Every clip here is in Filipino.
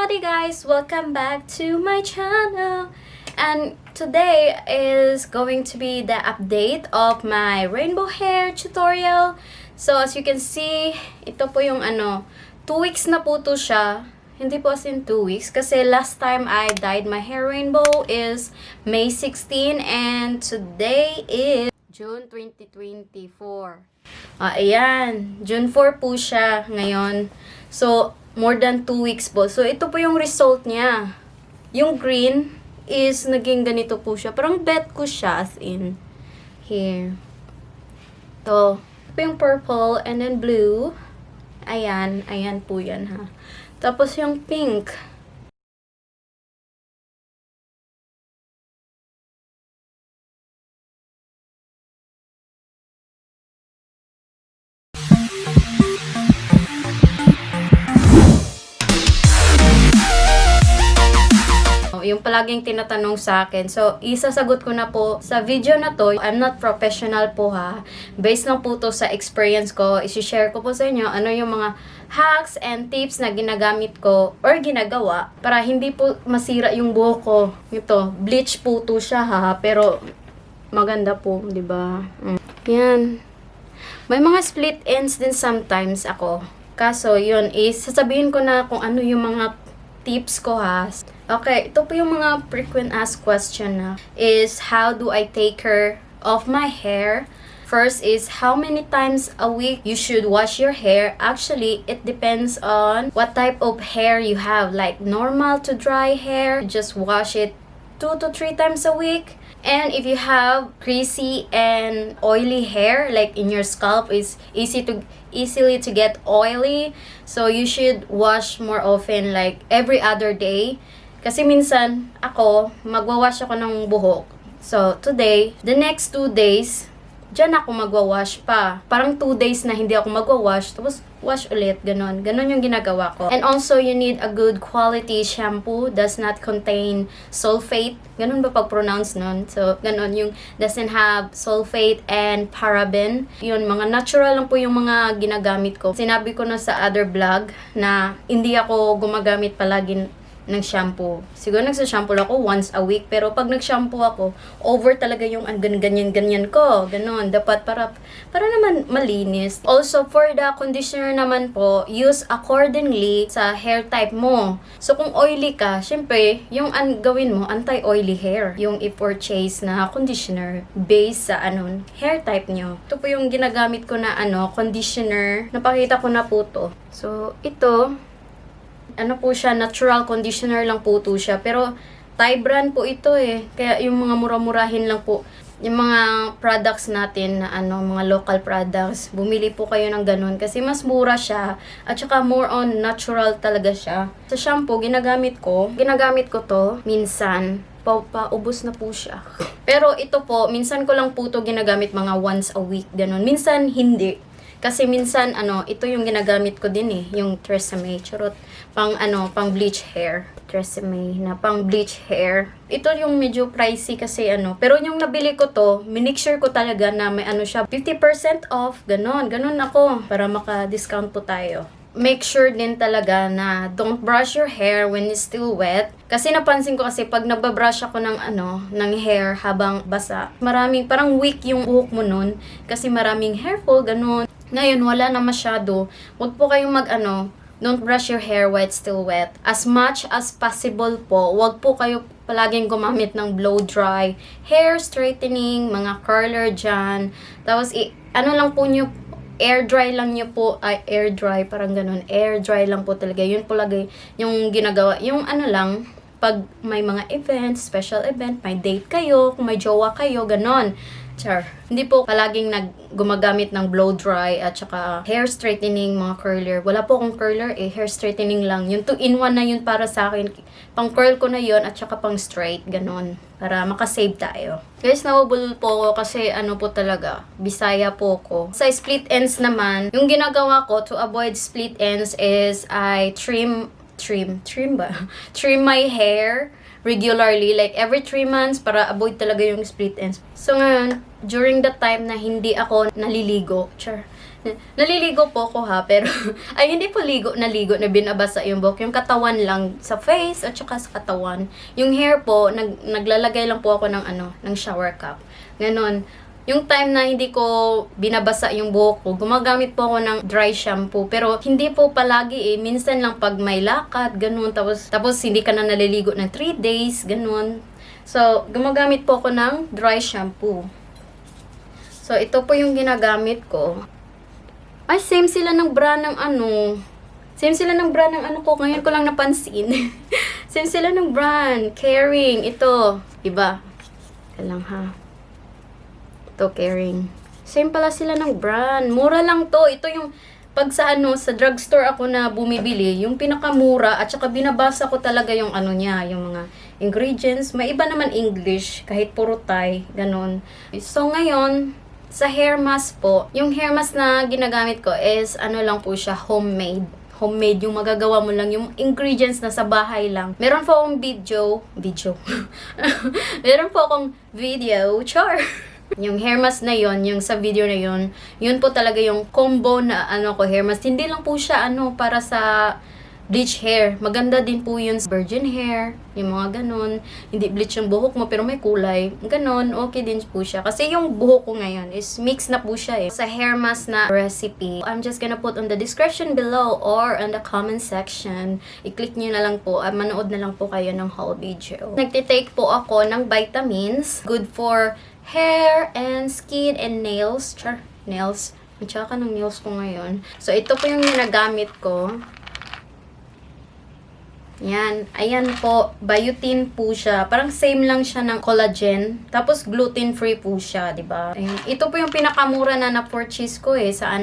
Howdy guys! Welcome back to my channel! And today is going to be the update of my rainbow hair tutorial. So as you can see, ito po yung 2 weeks na po to siya. Hindi po as in 2 weeks kasi last time I dyed my hair rainbow is May 16 and today is June 2024. Ayan, June 4 po siya ngayon. So, more than 2 weeks po. So, ito po yung result niya. Yung green is naging ganito po siya. Parang bet ko siya as in here. Ito po yung purple and then blue. Ayan, ayan po yan ha. Tapos yung pink. Yung palaging tinatanong sa akin. So, isasagot ko na po sa video na to. I'm not professional po ha. Based lang po to sa experience ko. Isi-share ko po sa inyo ano yung mga hacks and tips na ginagamit ko or ginagawa para hindi po masira yung buhok ko. Ito, bleach po to siya ha. Pero, maganda po, di ba? Yan. May mga split ends din sometimes ako. Kaso, yun is, sasabihin ko na kung ano yung mga tips ko ha. Okay, ito po yung mga frequent asked question na is how do I take care of my hair? First is how many times a week you should wash your hair. Actually, it depends on what type of hair you have. Like normal to dry hair, just wash it 2 to 3 times a week. And if you have greasy and oily hair, like in your scalp is easily to get oily, so you should wash more often, like every other day. Kasi minsan ako magwawash ako ng buhok. So today, the next 2 days, diyan ako magwawash pa. Parang 2 days na hindi ako magwawash, tapos wash ulit, ganon. Ganon yung ginagawa ko. And also, you need a good quality shampoo, does not contain sulfate. Ganon ba pag-pronounce nun? So, ganon yung doesn't have sulfate and paraben. Yun, mga natural lang po yung mga ginagamit ko. Sinabi ko na sa other vlog na hindi ako gumagamit palagi ng shampoo. Siguro nagsa-shampoo ako once a week, pero pag nag-shampoo ako, over talaga yung ganyan ko. Ganon. Dapat para naman malinis. Also, for the conditioner naman po, use accordingly sa hair type mo. So, kung oily ka, syempre, yung gawin mo, anti-oily hair. Yung i-purchase na conditioner based sa hair type nyo. Ito po yung ginagamit ko na conditioner. Napakita ko na po to. So, ito, po siya, natural conditioner lang po to siya. Pero, Thai brand po ito eh. Kaya yung mga mura-murahin lang po. Yung mga products natin na mga local products, bumili po kayo ng ganun. Kasi mas mura siya. At saka more on natural talaga siya. Sa shampoo, ginagamit ko to minsan. Paubos na po siya. Pero ito po, minsan ko lang po to ginagamit mga once a week. Ganun. Minsan hindi. Kasi minsan, ito yung ginagamit ko din eh. Yung Tresemme. Charot. Pang bleach hair. Tresemme na pang bleach hair. Ito yung medyo pricey kasi Pero yung nabili ko to, minixure ko talaga na may siya. 50% off. Ganon. Ganon ako. Para maka-discount po tayo. Make sure din talaga na don't brush your hair when it's still wet. Kasi napansin ko kasi pag nagbabrush ako ng ng hair habang basa, parang weak yung buhok mo nun. Kasi maraming hair fall, ganun. Ngayon, wala na masyado. Huwag po kayong don't brush your hair while it's still wet. As much as possible po, huwag po kayo palaging gumamit ng blow dry, hair straightening, mga curler dyan. Tapos, lang po nyo, air dry lang nyo po, air dry, parang ganun, air dry lang po talaga. Yun po lagi yung ginagawa. Yung lang, pag may mga events, special event, may date kayo, kung may jowa kayo, ganon. Char. Hindi po palaging gumagamit ng blow dry at saka hair straightening, mga curler. Wala po akong curler hair straightening lang. Yung 2-in-1 na yun para sa akin. Pang curl ko na yun at saka pang straight, ganon. Para makasave tayo. Guys, nawabulol po ako kasi po talaga, Bisaya po ko. Sa split ends naman, yung ginagawa ko to avoid split ends is I trim my hair regularly, like every 3 months para avoid talaga yung split ends. So ngayon, during the time na hindi ako naliligo, Naliligo po ko ha, pero ay hindi po naligo na binabasa yung buhok. Yung katawan lang sa face at saka sa katawan. Yung hair po, naglalagay lang po ako ng ng shower cap. Ganon. Yung time na hindi ko binabasa yung buhok ko, gumagamit po ako ng dry shampoo. Pero hindi po palagi minsan lang pag may lakad, ganun. Tapos hindi ka na naliligo ng 3 days, ganun. So, gumagamit po ako ng dry shampoo. So, ito po yung ginagamit ko. Ay, same sila ng brand ng Same sila ng brand ng ko. Ngayon ko lang napansin. Same sila ng brand. Caring. Ito. Iba. Ito lang ha. Ito, Caring. Same pala sila ng brand. Mura lang to. Ito yung pag sa sa drugstore ako na bumibili, yung pinakamura at saka binabasa ko talaga yung niya, yung mga ingredients. May iba naman English, kahit puro Thai, ganun. So, ngayon, sa hair mask po, yung hair mask na ginagamit ko is lang po siya, homemade. Homemade, yung magagawa mo lang, yung ingredients na sa bahay lang. Meron po akong video. Meron po akong video, char! Yung hair mask na yon, yung sa video na yon, yun po talaga yung combo na hair mask. Hindi lang po siya para sa bleach hair. Maganda din po yun sa virgin hair, yung mga ganun. Hindi bleach yung buhok mo pero may kulay. Ganun, okay din po siya. Kasi yung buhok ko ngayon is mix na po siya Sa hair mask na recipe, I'm just gonna put on the description below or on the comment section. I-click nyo na lang po, manood na lang po kayo ng whole video. Nagtitake po ako ng vitamins. Good for hair and skin and nails. Nails. Matsaka ng nails ko ngayon. So, ito po yung ginagamit ko. Yan. Ayan po. Biotin po siya. Parang same lang siya ng collagen. Tapos gluten-free po siya, diba? Ayan. Ito po yung pinakamura na na-purchase ko sa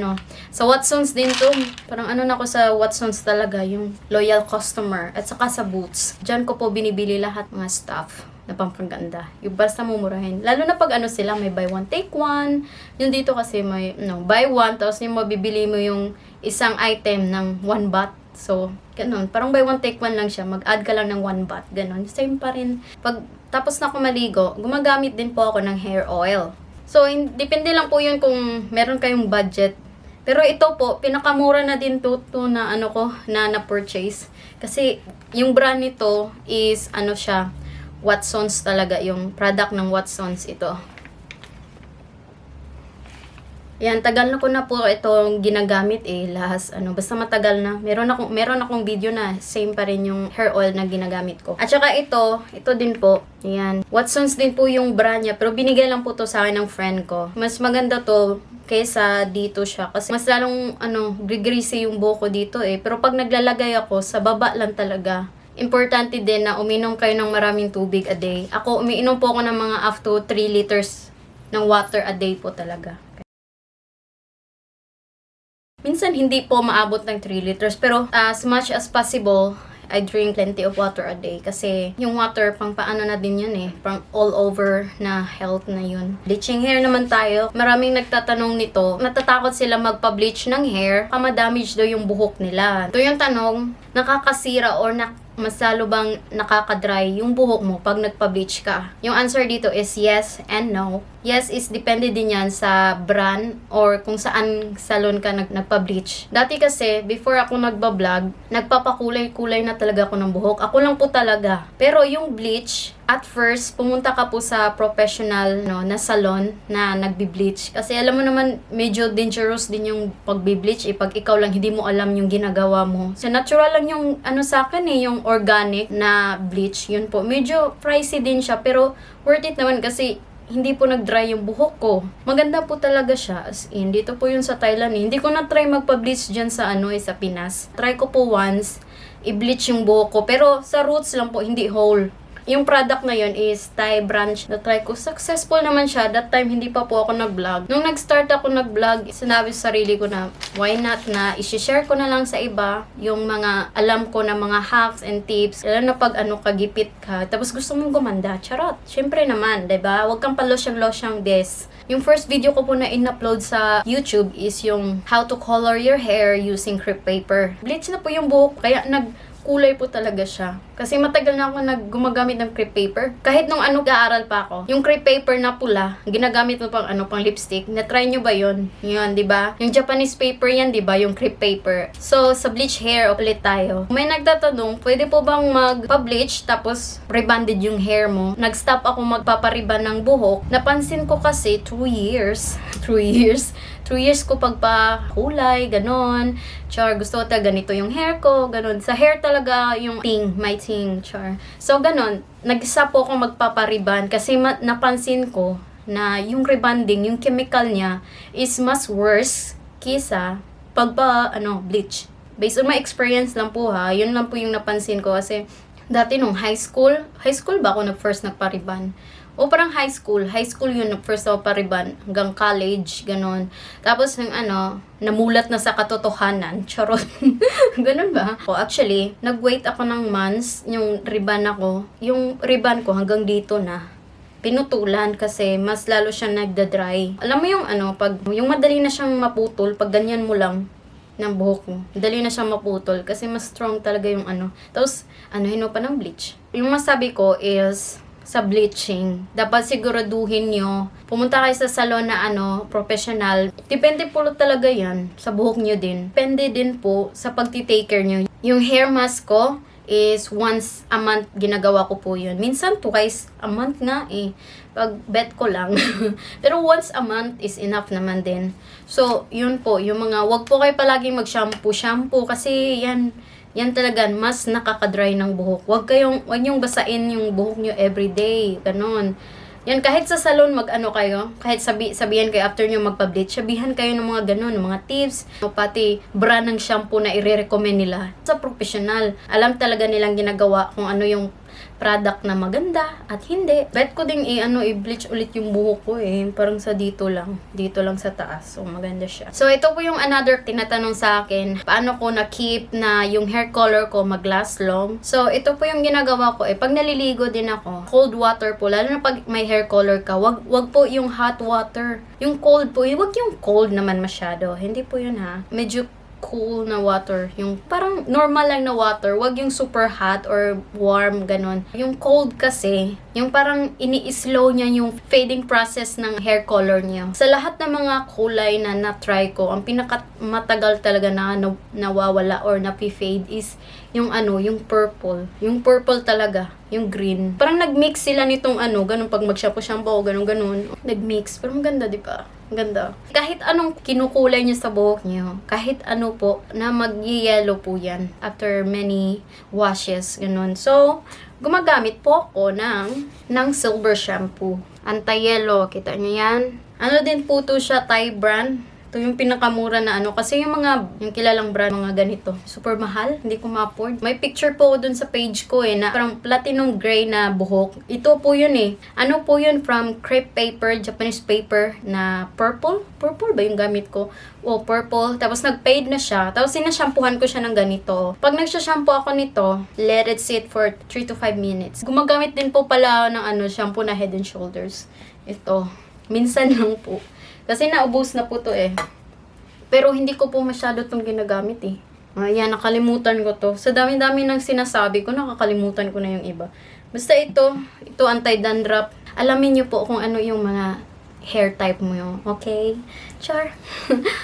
Sa Watsons din to. Parang na ako sa Watsons talaga. Yung loyal customer. At saka sa Boots. Diyan ko po binibili lahat mga stuff na pampaganda. Yung basta mumurahin. Lalo na pag sila, may buy one, take one. Yung dito kasi may, buy one. Tapos yung mabibili mo yung isang item ng 1 baht. So, ganun. Parang buy one, take one lang siya. Mag-add ka lang ng 1 baht. Ganun. Same pa rin. Pag tapos na ako maligo, gumagamit din po ako ng hair oil. So, depende lang po yun kung meron kayong budget. Pero ito po, pinakamura na din to na na-purchase. Kasi, yung brand nito is, siya, Watsons talaga. Yung product ng Watsons ito. Yan, tagal na ko na po itong ginagamit lahas basta matagal na. Meron akong video na same pa rin yung hair oil na ginagamit ko. At saka ito din po. Yan. Watsons din po yung brand niya, pero binigay lang po to sa akin ng friend ko. Mas maganda to kaysa dito siya kasi mas lalong greasy yung buhok ko dito Pero pag naglalagay ako, sa baba lang talaga. Importante din na uminom kayo ng maraming tubig a day. Ako, umiinom po ako ng mga up to 3 liters ng water a day po talaga. Minsan hindi po maabot ng 3 liters pero as much as possible, I drink plenty of water a day kasi yung water pang paano na din yun pang all over na health na yun. Bleaching hair naman tayo. Maraming nagtatanong nito. Natatakot sila magpa-bleach ng hair. Madamage daw yung buhok nila. Ito yung tanong, nakakasira or mas lalo bang nakaka-dry yung buhok mo pag nagpa-bleach ka? Yung answer dito is yes and no. Yes is depende din yan sa brand or kung saan salon ka nagpa-bleach. Dati kasi, before ako nagba-vlog, nagpapakulay-kulay na talaga ako ng buhok. Ako lang po talaga. Pero yung bleach, at first, pumunta ka po sa professional na salon na nagbi-bleach. Kasi alam mo naman, medyo dangerous din yung pagbi-bleach pag ikaw lang hindi mo alam yung ginagawa mo. So, natural lang yung sa akin yung organic na bleach. Yun po. Medyo pricey din siya, pero worth it naman kasi hindi po nag-dry yung buhok ko. Maganda po talaga siya. As in, dito po yun sa Thailand Hindi ko na-try magpa-bleach dyan sa sa Pinas. Try ko po once, i-bleach yung buhok ko. Pero sa roots lang po, hindi whole. Yung product na yun is Thai branch. Na-try ko. Successful naman siya. That time, hindi pa po ako nag-vlog. Nung nag-start ako nag-vlog, sinabi sa sarili ko na, why not na i-share ko na lang sa iba yung mga alam ko na mga hacks and tips. Lalo na pag kagipit ka. Tapos gusto mong gumanda. Charot. Syempre naman, diba? Huwag kang palosyang-losyang des. Yung first video ko po na in-upload sa YouTube is yung how to color your hair using crepe paper. Bleach na po yung buhok. Kaya Nagkukulay po talaga siya. Kasi matagal na ako gumagamit ng crepe paper. Kahit nung aaral pa ako, yung crepe paper na pula, ginagamit mo pang pang lipstick. Na-try nyo ba yun? Yun, di ba? Yung Japanese paper yan, di ba? Yung crepe paper. So, sa bleach hair, ulit tayo. May nagtatanong, pwede po bang magpa-bleach tapos rebonded yung hair mo? Nag-stop ako magpapariban ng buhok. Napansin ko kasi 2 years. 2 years ko pagpakulay, ganon. Char, gusto ko talaga ganito yung hair ko, ganon. Sa hair talaga yung my ting, char. So, ganon. Nag-stop po ako magpapariban kasi napansin ko na yung rebonding, yung chemical niya is much worse kisa bleach. Based on my experience lang po ha, yun lang po yung napansin ko kasi dati nung high school ba ako first nagpariban? O parang high school yun, first ako pariban, hanggang college, ganon. Tapos yung namulat na sa katotohanan, charot. Ganon ba? O actually, nag-wait ako ng months, yung riban ko hanggang dito na. Pinutulan kasi mas lalo siya nagda-dry. Alam mo yung pag yung madali na siyang maputol, pag ganyan mo lang ng buhok mo. Madali na siyang maputol kasi mas strong talaga yung Tapos, hino pa ng bleach. Yung masabi ko is, sa bleaching, dapat siguraduhin nyo, pumunta kayo sa salon na professional. Depende po talaga yan sa buhok nyo din. Depende din po sa pagti-take care nyo. Yung hair mask ko is once a month ginagawa ko po yun. Minsan twice a month nga pag bet ko lang. Pero once a month is enough naman din. So, yun po, yung wag po kayo palaging mag-shampoo kasi yan talaga, mas nakaka-dry ng buhok. Wag niyong basain yung buhok niyo everyday. Ganon. Yan, kahit sa salon kayo, kahit sabihan kayo after niyo magpa-bleach, sabihan kayo ng mga ganon, ng mga tips, pati brand ng shampoo na i-recommend nila. Sa professional, alam talaga nilang ginagawa kung ano yung product na maganda at hindi. Bet ko ding i-bleach ulit yung buhok ko parang sa dito lang sa taas. So maganda siya. So ito po yung another tinatanong sa akin, paano ko na-keep na yung hair color ko mag-last long. So ito po yung ginagawa ko pag naliligo din ako, cold water po, lalo na pag may hair color ka, wag po yung hot water. Yung cold po, wag yung cold naman masyado. Hindi po yun ha. Medyo cool na water. Yung parang normal lang na water. Wag yung super hot or warm, ganon. Yung cold kasi, yung parang ini-slow niya yung fading process ng hair color niya. Sa lahat ng mga kulay na na-try ko, ang pinakamatagal talaga na nawawala or napi-fade is yung yung purple. Yung purple talaga. Yung green. Parang nag-mix sila nitong ganun pag mag-shampoo, ganun. Nag-mix. Pero maganda, di ba? Ganda. Kahit anong kinukulay niyo sa buhok niyo, kahit po, na mag-yellow po yan after many washes, ganun. So, gumagamit po ako ng silver shampoo. Anti-yellow, kita niyo yan? Din po to siya, Thai brand. Ito yung pinakamura na kasi yung kilalang brand, mga ganito, super mahal, hindi ko ma-afford. May picture po dun sa page ko na parang platinum gray na buhok. Ito po yun po yun, from crepe paper, Japanese paper na purple. Purple ba yung gamit ko? O, purple. Tapos nag-fade na siya. Tapos sinashampuhan ko siya ng ganito. Pag nagsashampoo ako nito, let it sit for 3 to 5 minutes. Gumagamit din po pala ng shampoo na Head and Shoulders. Ito. Minsan lang po. Kasi naubos na po to Pero hindi ko po masyado itong ginagamit Ayan, nakalimutan ko to. Sa dami-dami ng sinasabi ko, nakakalimutan ko na yung iba. Basta ito anti-dandruff. Alamin nyo po kung ano yung mga hair type mo yun. Okay? Char.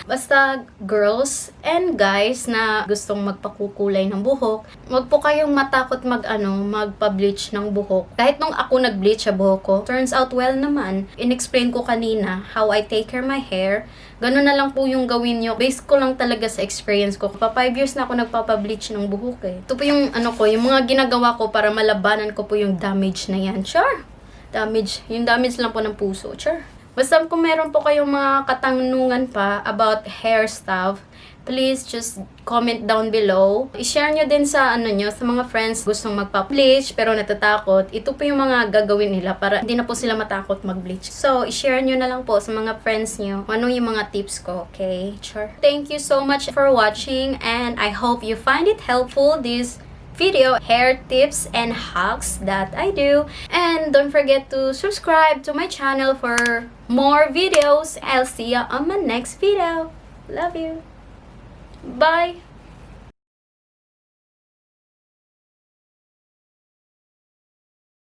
Basta girls and guys na gustong magpakukulay ng buhok, wag po kayong matakot magpa-bleach ng buhok. Kahit nung ako nag-bleach sa buhok ko, turns out well naman. In-explain ko kanina how I take care my hair. Ganun na lang po yung gawin nyo. Base ko lang talaga sa experience ko. 5 years na ako nagpapa-bleach ng buhok Ito po yung yung mga ginagawa ko para malabanan ko po yung damage na yan. Sure. Yung damage lang po ng puso. Sure. Basta kung meron po kayong mga katanungan pa about hair stuff, please just comment down below. I-share nyo din sa sa mga friends gustong magpa-bleach pero natatakot. Ito po yung mga gagawin nila para hindi na po sila matakot mag-bleach. So, i-share nyo na lang po sa mga friends nyo anong yung mga tips ko, okay? Sure. Thank you so much for watching and I hope you find it helpful, this video, hair tips and hacks that I do. And don't forget to subscribe to my channel for more videos. I'll see you on my next video. Love you. Bye.